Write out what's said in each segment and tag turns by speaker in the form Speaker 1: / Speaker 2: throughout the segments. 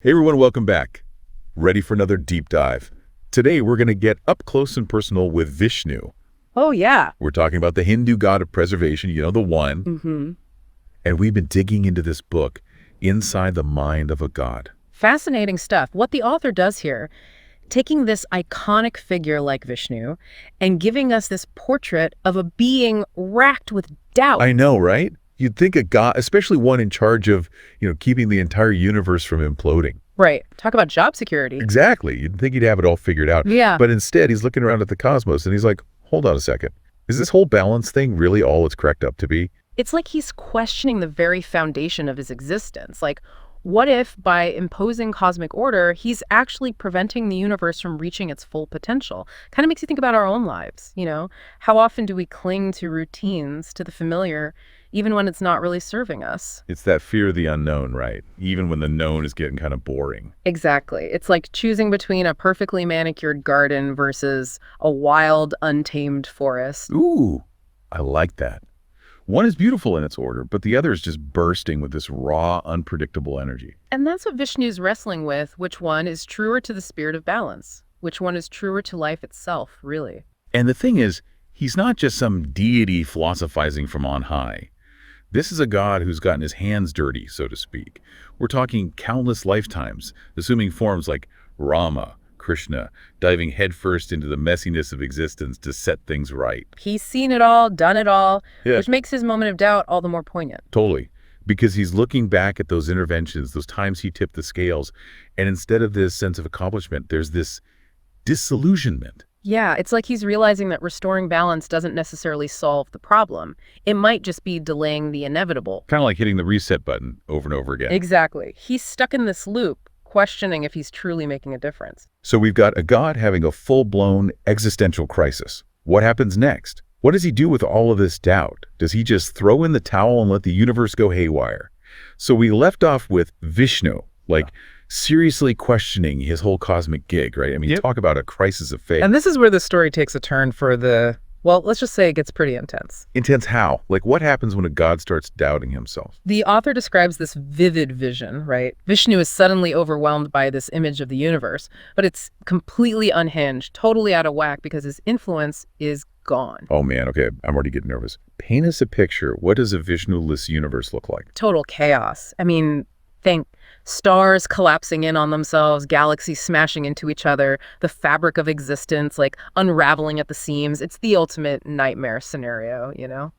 Speaker 1: Hey everyone, welcome back. Ready for another deep dive. Today we're going to get up close and personal with Vishnu.
Speaker 2: Oh, yeah.
Speaker 1: We're talking about the Hindu god of preservation, the one.
Speaker 2: Mm-hmm.
Speaker 1: And we've been digging into this book, Inside the Mind of a God.
Speaker 2: Fascinating stuff. What the author does here, taking this iconic figure like Vishnu and giving us this portrait of a being racked with doubt.
Speaker 1: I know, right? You'd think a god, especially one in charge of, keeping the entire universe from imploding.
Speaker 2: Right. Talk about job security.
Speaker 1: Exactly. You'd think he'd have it all figured out.
Speaker 2: Yeah.
Speaker 1: But instead, he's looking around at the cosmos and he's like, hold on a second. Is this whole balance thing really all it's cracked up to be?
Speaker 2: It's like he's questioning the very foundation of his existence. Like, what if by imposing cosmic order, he's actually preventing the universe from reaching its full potential? Kind of makes you think about our own lives, How often do we cling to routines, to the familiar, even when it's not really serving us?
Speaker 1: It's that fear of the unknown, right? Even when the known is getting kind of boring.
Speaker 2: Exactly. It's like choosing between a perfectly manicured garden versus a wild, untamed forest.
Speaker 1: Ooh, I like that. One is beautiful in its order, but the other is just bursting with this raw, unpredictable energy.
Speaker 2: And that's what Vishnu's wrestling with. Which one is truer to the spirit of balance? Which one is truer to life itself, really?
Speaker 1: And the thing is, he's not just some deity philosophizing from on high. This is a god who's gotten his hands dirty, so to speak. We're talking countless lifetimes, assuming forms like Rama, Krishna, diving headfirst into the messiness of existence to set things right.
Speaker 2: He's seen it all, done it all,
Speaker 1: Yeah.
Speaker 2: which makes his moment of doubt all the more poignant.
Speaker 1: Totally. Because he's looking back at those interventions, those times he tipped the scales, and instead of this sense of accomplishment, there's this disillusionment.
Speaker 2: Yeah, it's like he's realizing that restoring balance doesn't necessarily solve the problem. It might just be delaying the inevitable.
Speaker 1: Kind of like hitting the reset button over and over again.
Speaker 2: Exactly. He's stuck in this loop, questioning if he's truly making a difference.
Speaker 1: So we've got a god having a full-blown existential crisis. What happens next? What does he do with all of this doubt? Does he just throw in the towel and let the universe go haywire? So we left off with Vishnu, seriously questioning his whole cosmic gig, right? I mean,
Speaker 3: Yep.
Speaker 1: talk about a crisis of faith.
Speaker 3: And this is where the story takes a turn for well, let's just say it gets pretty intense.
Speaker 1: Intense how? What happens when a god starts doubting himself?
Speaker 2: The author describes this vivid vision, right? Vishnu is suddenly overwhelmed by this image of the universe, but it's completely unhinged, totally out of whack because his influence is gone.
Speaker 1: Oh man, okay, I'm already getting nervous. Paint us a picture. What does a Vishnu-less universe look like?
Speaker 2: Total chaos. I mean, think stars collapsing in on themselves, galaxies smashing into each other, the fabric of existence, unraveling at the seams. It's the ultimate nightmare scenario,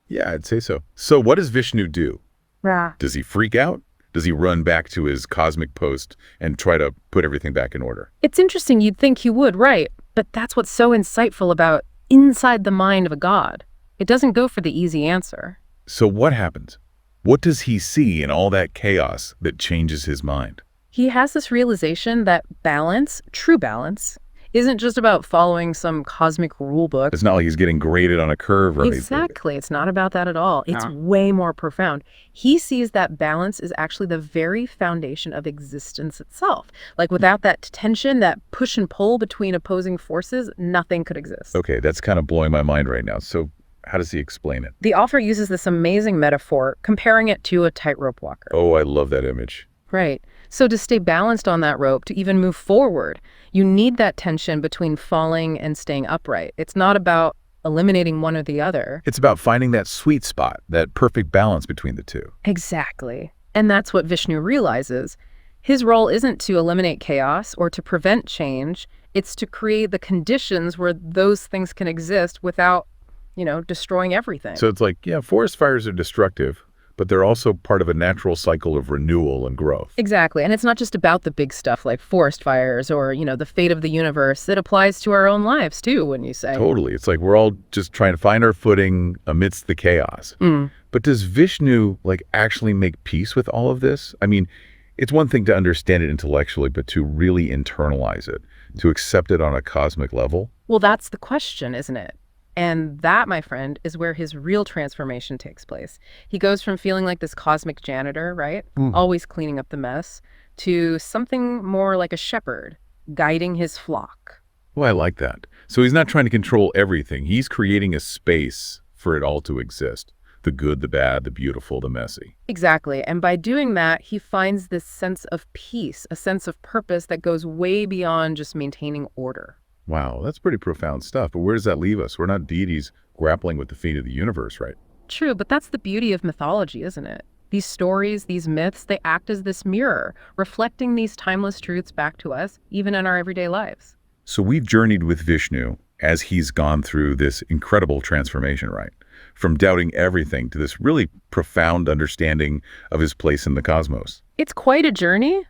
Speaker 1: Yeah, I'd say so. So what does Vishnu do?
Speaker 2: Yeah.
Speaker 1: Does he freak out? Does he run back to his cosmic post and try to put everything back in order?
Speaker 2: It's interesting. You'd think he would, right? But that's what's so insightful about Inside the Mind of a God. It doesn't go for the easy answer.
Speaker 1: So what happens? What does he see in all that chaos that changes his mind?
Speaker 2: He has this realization that balance, true balance, isn't just about following some cosmic rule book.
Speaker 1: It's not like he's getting graded on a curve or anything.
Speaker 2: Exactly. It's not about that at all. It's
Speaker 3: No.
Speaker 2: way more profound. He sees that balance is actually the very foundation of existence itself. Without that tension, that push and pull between opposing forces, nothing could exist.
Speaker 1: Okay, that's kind of blowing my mind right now. So how does he explain it?
Speaker 2: The author uses this amazing metaphor, comparing it to a tightrope walker.
Speaker 1: Oh, I love that image.
Speaker 2: Right. So to stay balanced on that rope, to even move forward, you need that tension between falling and staying upright. It's not about eliminating one or the other.
Speaker 1: It's about finding that sweet spot, that perfect balance between the two.
Speaker 2: Exactly. And that's what Vishnu realizes. His role isn't to eliminate chaos or to prevent change. It's to create the conditions where those things can exist without, destroying everything.
Speaker 1: So it's forest fires are destructive, but they're also part of a natural cycle of renewal and growth.
Speaker 2: Exactly. And it's not just about the big stuff like forest fires or, the fate of the universe. It applies to our own lives too, wouldn't you say?
Speaker 1: Totally. It's we're all just trying to find our footing amidst the chaos. But does Vishnu actually make peace with all of this? I mean, it's one thing to understand it intellectually, but to really internalize it, to accept it on a cosmic level.
Speaker 2: Well, that's the question, isn't it? And that, my friend, is where his real transformation takes place. He goes from feeling like this cosmic janitor, right? Always cleaning up the mess, to something more like a shepherd, guiding his flock.
Speaker 1: Well, I like that. So he's not trying to control everything. He's creating a space for it all to exist. The good, the bad, the beautiful, the messy.
Speaker 2: Exactly. And by doing that, he finds this sense of peace, a sense of purpose that goes way beyond just maintaining order.
Speaker 1: Wow, that's pretty profound stuff. But where does that leave us? We're not deities grappling with the fate of the universe, right?
Speaker 2: True, but that's the beauty of mythology, isn't it? These stories, these myths, they act as this mirror, reflecting these timeless truths back to us, even in our everyday lives.
Speaker 1: So we've journeyed with Vishnu as he's gone through this incredible transformation, right? From doubting everything to this really profound understanding of his place in the cosmos.
Speaker 2: It's quite a journey,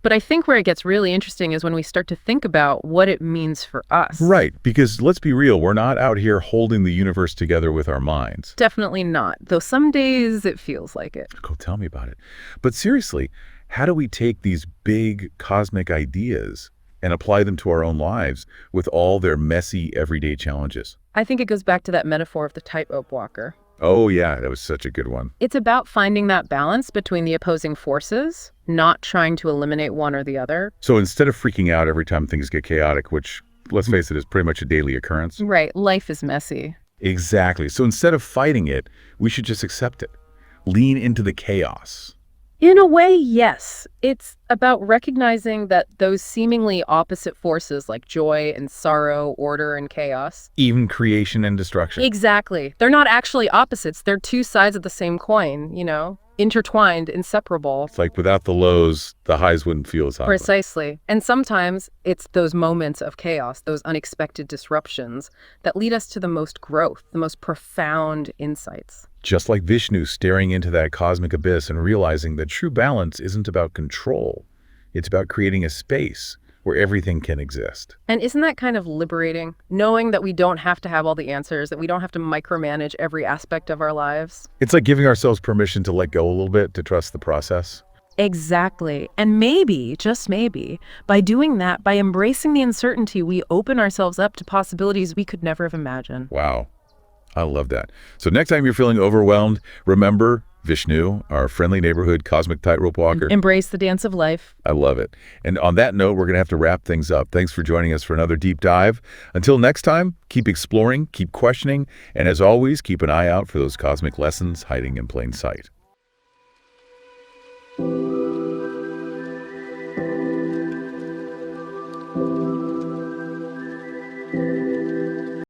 Speaker 2: but I think where it gets really interesting is when we start to think about what it means for us.
Speaker 1: Right, because let's be real, we're not out here holding the universe together with our minds.
Speaker 2: Definitely not, though some days it feels like it.
Speaker 1: Go tell me about it. But seriously, how do we take these big cosmic ideas and apply them to our own lives with all their messy everyday challenges?
Speaker 2: I think it goes back to that metaphor of the tightrope walker.
Speaker 1: Oh yeah, that was such a good one.
Speaker 2: It's about finding that balance between the opposing forces, not trying to eliminate one or the other.
Speaker 1: So instead of freaking out every time things get chaotic, which, let's face it, is pretty much a daily occurrence.
Speaker 2: Right, life is messy.
Speaker 1: Exactly. So instead of fighting it, we should just accept it. Lean into the chaos.
Speaker 2: In a way, yes. It's about recognizing that those seemingly opposite forces like joy and sorrow, order and chaos.
Speaker 1: Even creation and destruction.
Speaker 2: Exactly. They're not actually opposites. They're two sides of the same coin, intertwined, inseparable.
Speaker 1: It's like without the lows, the highs wouldn't feel as high.
Speaker 2: Precisely. And sometimes it's those moments of chaos, those unexpected disruptions that lead us to the most growth, the most profound insights.
Speaker 1: Just like Vishnu staring into that cosmic abyss and realizing that true balance isn't about control. It's about creating a space where everything can exist.
Speaker 2: And isn't that kind of liberating? Knowing that we don't have to have all the answers, that we don't have to micromanage every aspect of our lives?
Speaker 1: It's like giving ourselves permission to let go a little bit, to trust the process.
Speaker 2: Exactly. And maybe, just maybe, by doing that, by embracing the uncertainty, we open ourselves up to possibilities we could never have imagined.
Speaker 1: Wow. I love that. So next time you're feeling overwhelmed, remember Vishnu, our friendly neighborhood cosmic tightrope walker.
Speaker 2: Embrace the dance of life.
Speaker 1: I love it. And on that note, we're going to have to wrap things up. Thanks for joining us for another deep dive. Until next time, keep exploring, keep questioning, and as always, keep an eye out for those cosmic lessons hiding in plain sight.